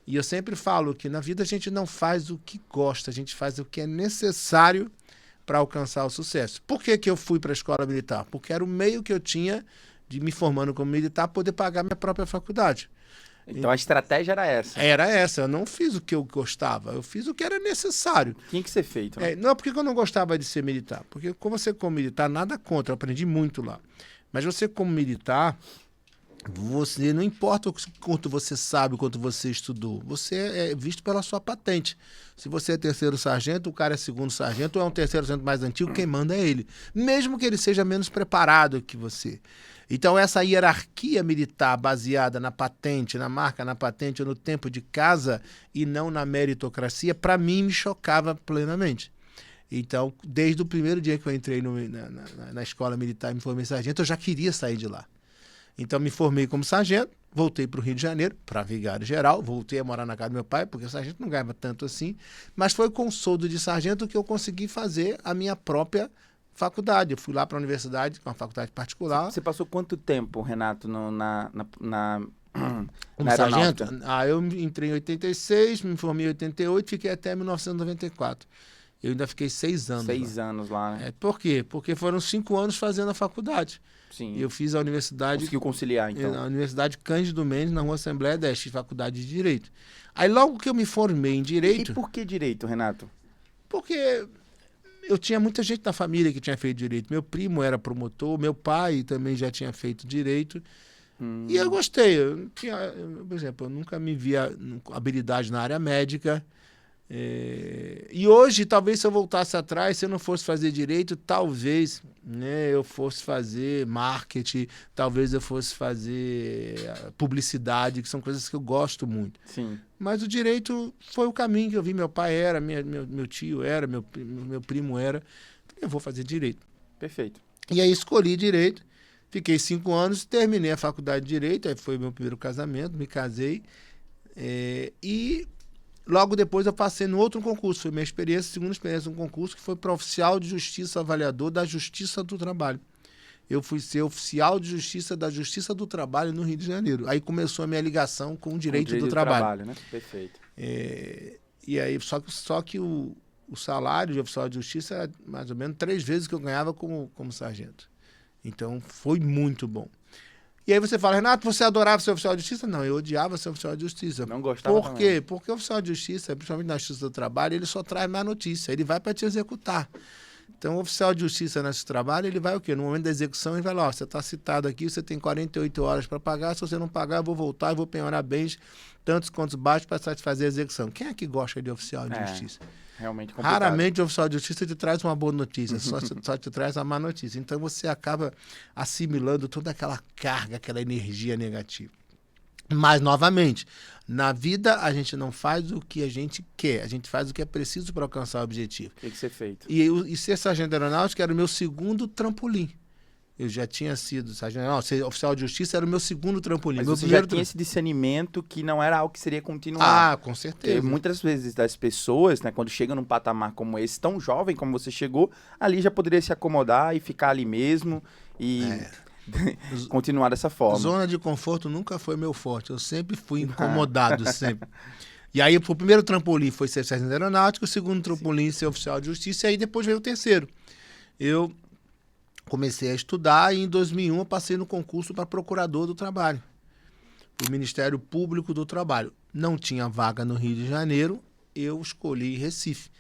E eu sempre falo que na vida a gente não faz o que gosta, a gente faz o que é necessário para alcançar o sucesso. Por que que eu fui para a escola militar? Porque era o meio que eu tinha de me formando como militar poder pagar minha própria faculdade. Então a estratégia era essa. Era essa, eu não fiz o que eu gostava, eu fiz o que era necessário. Tinha que ser feito, né? Não, porque eu não gostava de ser militar. Porque como você como militar, nada contra, eu aprendi muito lá. Mas você como militar, você não importa o quanto você sabe, o quanto você estudou, você é visto pela sua patente. Se você é terceiro sargento, o cara é segundo sargento, ou é um terceiro sargento mais antigo, quem manda é ele. Mesmo que ele seja menos preparado que você. Então essa hierarquia militar baseada na patente, na marca, na patente ou no tempo de casa e não na meritocracia, para mim me chocava plenamente. Então, desde o primeiro dia que eu entrei na escola militar e me formei sargento, eu já queria sair de lá. Então me formei como sargento, voltei para o Rio de Janeiro, para vigário geral, voltei a morar na casa do meu pai, porque o sargento não ganhava tanto assim, mas foi com o soldo de sargento que eu consegui fazer a minha própria faculdade. Eu fui lá para a universidade, uma faculdade particular. Você passou quanto tempo, Renato, Como sargento? Eu entrei em 86, me formei em 88, fiquei até 1994. Eu ainda fiquei 6 anos 6 anos lá, né? Por quê? Porque foram 5 anos fazendo a faculdade. Sim. E eu fiz a universidade... Conseguiu conciliar, então. A Universidade Cândido Mendes, na Rua Assembleia Deste, Faculdade de Direito. Aí logo que eu me formei em Direito... E por que Direito, Renato? Porque eu tinha muita gente na família que tinha feito Direito. Meu primo era promotor, meu pai também já tinha feito Direito. E eu gostei. Por exemplo, eu nunca me via habilidade na área médica. E hoje, talvez se eu voltasse atrás, se eu não fosse fazer direito, talvez eu fosse fazer marketing, talvez eu fosse fazer publicidade, que são coisas que eu gosto muito. Sim. Mas o direito foi o caminho que eu vi. Meu pai era, meu tio era, meu primo era. Eu vou fazer direito. Perfeito. E aí escolhi direito, fiquei 5 anos, terminei a faculdade de direito, aí foi meu primeiro casamento, me casei. E logo depois eu passei no outro concurso, foi minha segunda experiência no concurso, que foi para oficial de justiça avaliador da Justiça do Trabalho. Eu fui ser oficial de justiça da Justiça do Trabalho no Rio de Janeiro. Aí começou a minha ligação com o direito do trabalho. Né? Perfeito. E aí, só que o salário de oficial de justiça era mais ou menos 3 vezes que eu ganhava como sargento. Então, foi muito bom. E aí você fala, Renato, você adorava ser oficial de justiça? Não, eu odiava ser oficial de justiça. Não gostava. Por quê? Porque o oficial de justiça, principalmente na Justiça do Trabalho, ele só traz má notícia, ele vai para te executar. Então, o oficial de justiça na Justiça do Trabalho, ele vai o quê? No momento da execução, ele vai lá, você está citado aqui, você tem 48 horas para pagar, se você não pagar, eu vou voltar e vou penhorar bens, tantos quantos baixos para satisfazer a execução. Quem é que gosta de oficial de justiça? Realmente complicado. Raramente o oficial de justiça te traz uma boa notícia, só te traz uma má notícia. Então você acaba assimilando toda aquela carga, aquela energia negativa. Mas, novamente, na vida a gente não faz o que a gente quer, a gente faz o que é preciso para alcançar o objetivo. Tem que ser feito. E ser sargento aeronáutico era o meu segundo trampolim. Eu já tinha sido sargento, ser oficial de justiça era o meu segundo trampolim. Mas meu você já tinha esse discernimento que não era algo que seria continuar. Ah, com certeza. Porque muitas vezes das pessoas, né, quando chegam num patamar como esse, tão jovem como você chegou, ali já poderia se acomodar e ficar ali mesmo e continuar dessa forma. Zona de conforto nunca foi meu forte. Eu sempre fui incomodado, sempre. E aí o primeiro trampolim foi ser sargento aeronáutico, o segundo trampolim ser oficial de justiça, e aí depois veio o terceiro. Eu comecei a estudar e em 2001 eu passei no concurso para procurador do trabalho, do Ministério Público do Trabalho. Não tinha vaga no Rio de Janeiro, eu escolhi Recife.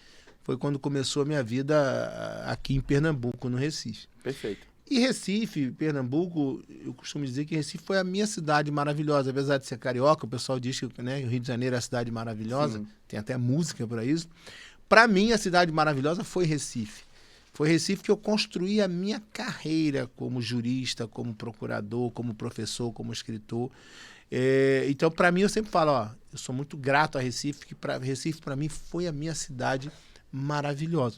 Foi quando começou a minha vida aqui em Pernambuco, no Recife. Perfeito. E Recife, Pernambuco, eu costumo dizer que Recife foi a minha cidade maravilhosa. Apesar de ser carioca, o pessoal diz que o Rio de Janeiro é a cidade maravilhosa. Sim. Tem até música para isso. Para mim, a cidade maravilhosa foi Recife. Foi Recife que eu construí a minha carreira como jurista, como procurador, como professor, como escritor. Então, para mim, eu sempre falo, eu sou muito grato a Recife, que Recife, para mim, foi a minha cidade maravilhosa.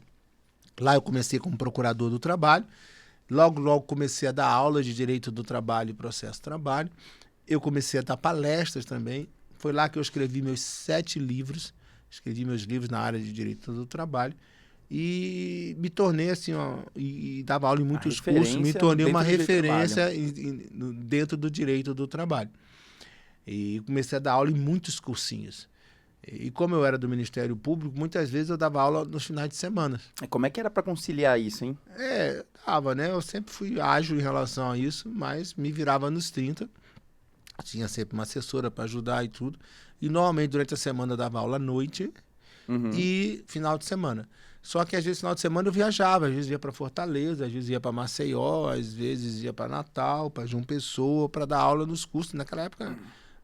Lá eu comecei como procurador do trabalho. Logo comecei a dar aulas de direito do trabalho e processo do trabalho. Eu comecei a dar palestras também. Foi lá que eu escrevi meus 7 livros. Escrevi meus livros na área de direito do trabalho. E me tornei assim, e dava aula em muitos cursos, me tornei uma referência dentro do direito do trabalho. E comecei a dar aula em muitos cursinhos. E como eu era do Ministério Público, muitas vezes eu dava aula nos finais de semana. E como é que era para conciliar isso, hein? Dava, né? Eu sempre fui ágil em relação a isso, mas me virava nos 30. Tinha sempre uma assessora para ajudar e tudo. E normalmente durante a semana eu dava aula à noite e final de semana. Só que às vezes final de semana eu viajava, às vezes ia para Fortaleza, às vezes ia para Maceió, às vezes ia para Natal, para João Pessoa, para dar aula nos cursos. Naquela época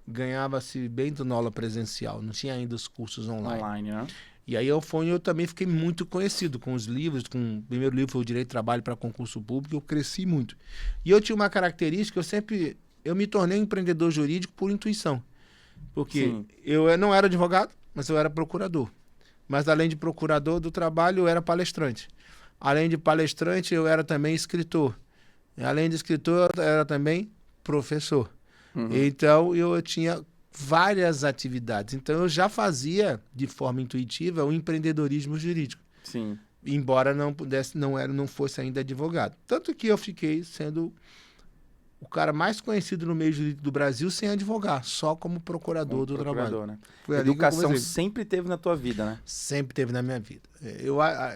ganhava-se bem dando aula presencial, não tinha ainda os cursos online. Né? E aí eu também fiquei muito conhecido com os livros. O primeiro livro foi o Direito de Trabalho para Concurso Público, eu cresci muito. E eu tinha uma característica, eu me tornei um empreendedor jurídico por intuição. Porque eu não era advogado, mas eu era procurador. Mas além de procurador do trabalho, eu era palestrante. Além de palestrante, eu era também escritor. E além de escritor, eu era também professor. Então, eu tinha várias atividades. Então, eu já fazia, de forma intuitiva, o empreendedorismo jurídico. Sim. Embora não fosse ainda advogado. Tanto que eu fiquei sendo o cara mais conhecido no meio jurídico do Brasil sem advogar, só como procurador do trabalho. Né? Educação sempre teve na tua vida, né? Sempre teve na minha vida.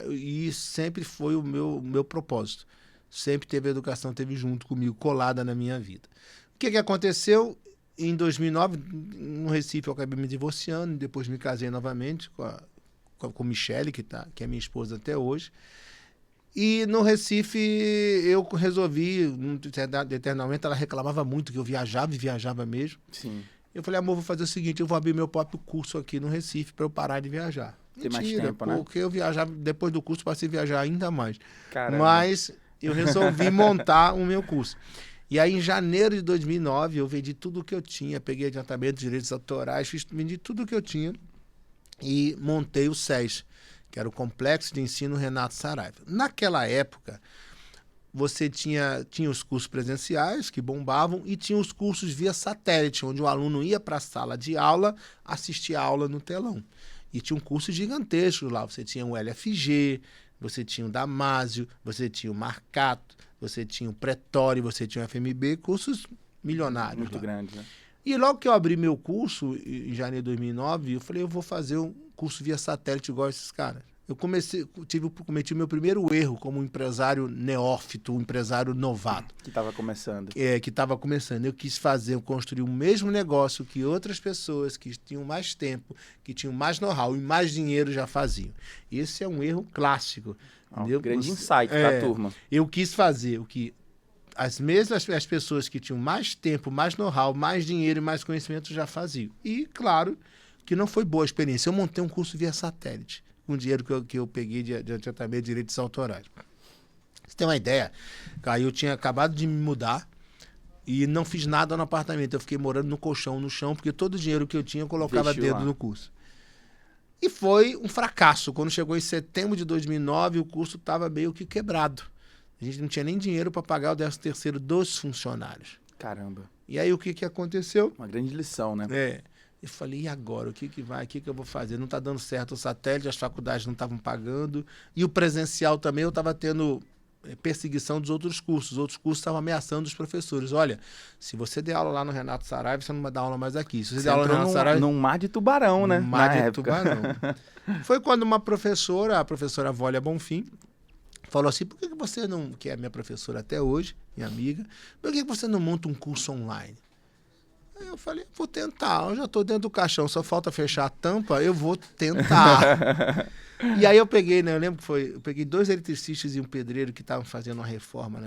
E sempre foi o meu propósito. Sempre teve a educação, teve junto comigo, colada na minha vida. O que aconteceu? Em 2009, no Recife, eu acabei me divorciando, depois me casei novamente com Michele, que é minha esposa até hoje. E no Recife, eu resolvi, num determinado momento, ela reclamava muito que eu viajava e viajava mesmo. Sim. Eu falei, amor, vou fazer o seguinte, eu vou abrir meu próprio curso aqui no Recife para eu parar de viajar. Tem mais tempo, né? Porque eu viajava, depois do curso, passei a viajar ainda mais. Caramba. Mas eu resolvi montar o meu curso. E aí, em janeiro de 2009, eu vendi tudo o que eu tinha, peguei adiantamento de direitos autorais, vendi tudo o que eu tinha e montei o SES, que era o Complexo de Ensino Renato Saraiva. Naquela época, você tinha os cursos presenciais, que bombavam, e tinha os cursos via satélite, onde o aluno ia para a sala de aula, assistia a aula no telão. E tinha um curso gigantesco lá. Você tinha o LFG, você tinha o Damásio, você tinha o Marcato, você tinha o Pretório, você tinha o FMB, cursos milionários. Muito grande, né? E logo que eu abri meu curso, em janeiro de 2009, eu falei, eu vou fazer um curso via satélite igual esses caras. Eu cometi o meu primeiro erro como empresário neófito, um empresário novato. Que estava começando. Que estava começando. Eu quis construir o mesmo negócio que outras pessoas que tinham mais tempo, que tinham mais know-how e mais dinheiro já faziam. Esse é um erro clássico. Um grande insight para a turma. Eu quis fazer o que as pessoas que tinham mais tempo, mais know-how, mais dinheiro e mais conhecimento já faziam. E, claro, que não foi boa a experiência. Eu montei um curso via satélite, com o dinheiro que eu peguei de adiantamento de direitos autorais. Você tem uma ideia? Aí eu tinha acabado de me mudar e não fiz nada no apartamento. Eu fiquei morando no colchão, no chão, porque todo o dinheiro que eu tinha eu colocava dentro do curso. E foi um fracasso. Quando chegou em setembro de 2009, o curso estava meio que quebrado. A gente não tinha nem dinheiro para pagar o 13º dos funcionários. Caramba. E aí o que aconteceu? Uma grande lição, né? Eu falei, e agora? O que eu vou fazer? Não está dando certo o satélite, as faculdades não estavam pagando. E o presencial também, eu estava tendo perseguição dos outros cursos. Os outros cursos estavam ameaçando os professores. Olha, se você der aula lá no Renato Saraiva, você não vai dar aula mais aqui. Se você der aula no Renato Saraiva... num mar de tubarão, né? Mar de tubarão. Foi quando uma professora, a professora Vólia Bonfim, falou assim, por que você não, que é minha professora até hoje, minha amiga, por que você não monta um curso online? Aí eu falei, vou tentar, eu já estou dentro do caixão, só falta fechar a tampa, eu vou tentar. E aí eu peguei, né, eu peguei 2 eletricistas e um pedreiro que estavam fazendo uma reforma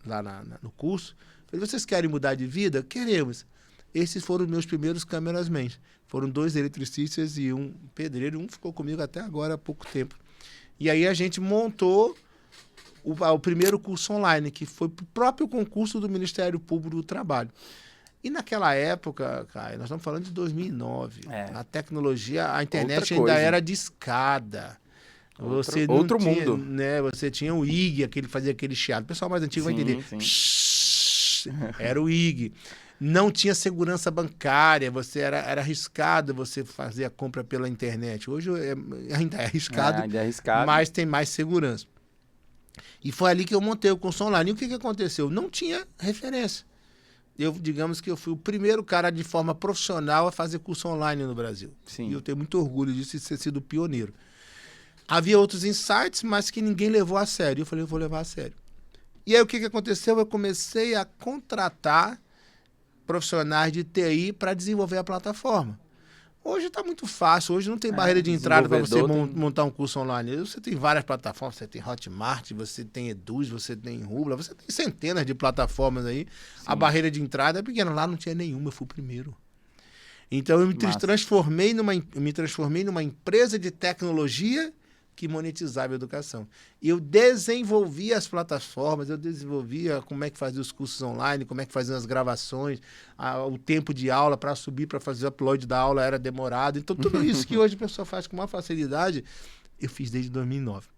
lá no curso. Falei, vocês querem mudar de vida? Queremos. Esses foram os meus primeiros cameramen. Foram 2 eletricistas e um pedreiro, um ficou comigo até agora há pouco tempo. E aí a gente montou o primeiro curso online, que foi o próprio concurso do Ministério Público do Trabalho. E naquela época, Caio, nós estamos falando de 2009, a tecnologia, a internet ainda era de escada. Outro mundo. Né, você tinha o IG, fazia aquele chiado. O pessoal mais antigo vai entender. Era o IG. Não tinha segurança bancária, era arriscado você fazer a compra pela internet. Hoje ainda é arriscado, mas tem mais segurança. E foi ali que eu montei o curso online. E o que aconteceu? Não tinha referência. digamos que eu fui o primeiro cara de forma profissional a fazer curso online no Brasil. Sim. E eu tenho muito orgulho disso, de ter sido pioneiro. Havia outros insights, mas que ninguém levou a sério. Eu falei, eu vou levar a sério. E aí o que aconteceu? Eu comecei a contratar profissionais de TI para desenvolver a plataforma. Hoje está muito fácil, hoje não tem barreira de entrada para você montar um curso online. Você tem várias plataformas, você tem Hotmart, você tem Eduz, você tem Rubla, você tem centenas de plataformas aí. Sim. A barreira de entrada é pequena, lá não tinha nenhuma, eu fui o primeiro. Então eu me transformei numa empresa de tecnologia que monetizava a educação. Eu desenvolvia as plataformas, eu desenvolvia como é que fazia os cursos online, como é que fazia as gravações, o tempo de aula para subir, para fazer o upload da aula era demorado. Então, tudo isso que hoje a pessoa faz com uma facilidade, eu fiz desde 2009.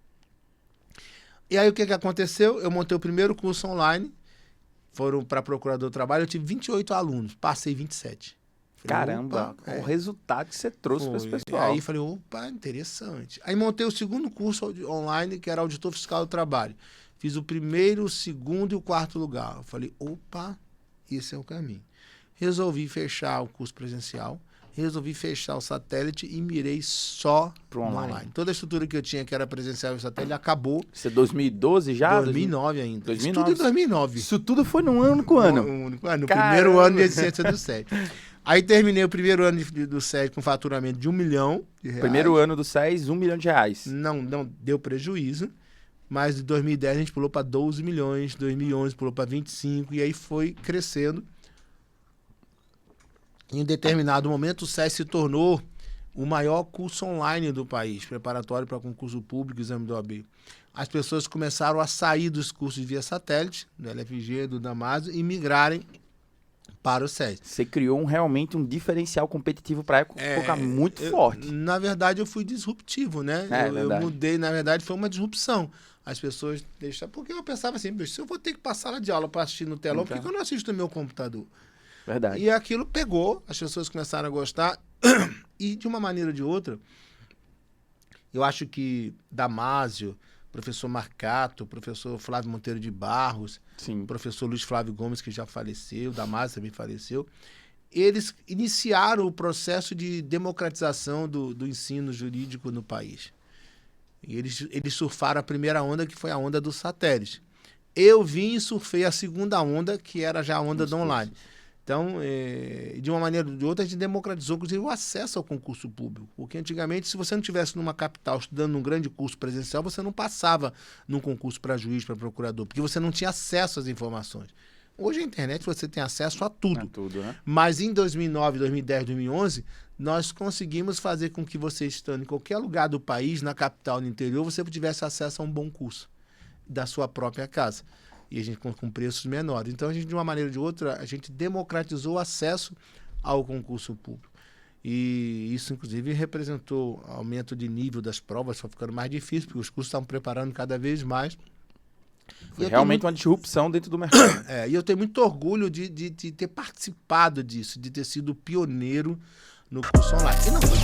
E aí, o que aconteceu? Eu montei o primeiro curso online, foram para procurador do trabalho, eu tive 28 alunos, passei 27. Caramba, o resultado que você trouxe para esse pessoal. Aí falei, opa, interessante. Aí montei o segundo curso online, que era auditor fiscal do trabalho. Fiz o primeiro, o segundo e o quarto lugar. Eu falei, opa, esse é o caminho. Resolvi fechar o curso presencial, resolvi fechar o satélite e mirei só pro online. Toda a estrutura que eu tinha, que era presencial e satélite, acabou. Isso é 2012 já? 2009 ainda. 2009. Isso tudo em 2009. Isso tudo foi num único ano? No primeiro ano de ciência do SED. Aí terminei o primeiro ano do SED com faturamento de R$1 milhão. Primeiro ano do SES, R$1 milhão. Não deu prejuízo, mas de 2010 a gente pulou para 12 milhões, 2011 pulou para 25, e aí foi crescendo. Em um determinado momento, o SES se tornou o maior curso online do país, preparatório para concurso público e exame do OAB. As pessoas começaram a sair dos cursos via satélite, do LFG, do Damásio, e migrarem para o SES. Você criou realmente um diferencial competitivo para a época muito forte. Na verdade, eu fui disruptivo, né? Eu mudei, na verdade, foi uma disrupção. As pessoas deixaram... Porque eu pensava assim, se eu vou ter que passar lá de aula para assistir no telão, por que eu não assisto no meu computador? Verdade. E aquilo pegou, as pessoas começaram a gostar, e de uma maneira ou de outra, eu acho que Damásio, professor Marcato, professor Flávio Monteiro de Barros, sim, professor Luiz Flávio Gomes, que já faleceu, Damásio também faleceu, eles iniciaram o processo de democratização do ensino jurídico no país. E eles surfaram a primeira onda, que foi a onda do satélite. Eu vim e surfei a segunda onda, que era já a onda do online. Então, de uma maneira ou de outra, a gente democratizou, inclusive, o acesso ao concurso público. Porque antigamente, se você não estivesse numa capital estudando num grande curso presencial, você não passava num concurso para juiz, para procurador, porque você não tinha acesso às informações. Hoje, a internet, você tem acesso a tudo. A tudo, né? Mas em 2009, 2010, 2011, nós conseguimos fazer com que você, estando em qualquer lugar do país, na capital, no interior, você tivesse acesso a um bom curso da sua própria casa. E a gente com preços menores. Então, a gente, de uma maneira ou de outra, a gente democratizou o acesso ao concurso público. E isso, inclusive, representou aumento de nível das provas, só ficando mais difícil, porque os cursos estavam preparando cada vez mais. Foi realmente uma disrupção dentro do mercado. E eu tenho muito orgulho de ter participado disso, de ter sido pioneiro no curso online. E não foi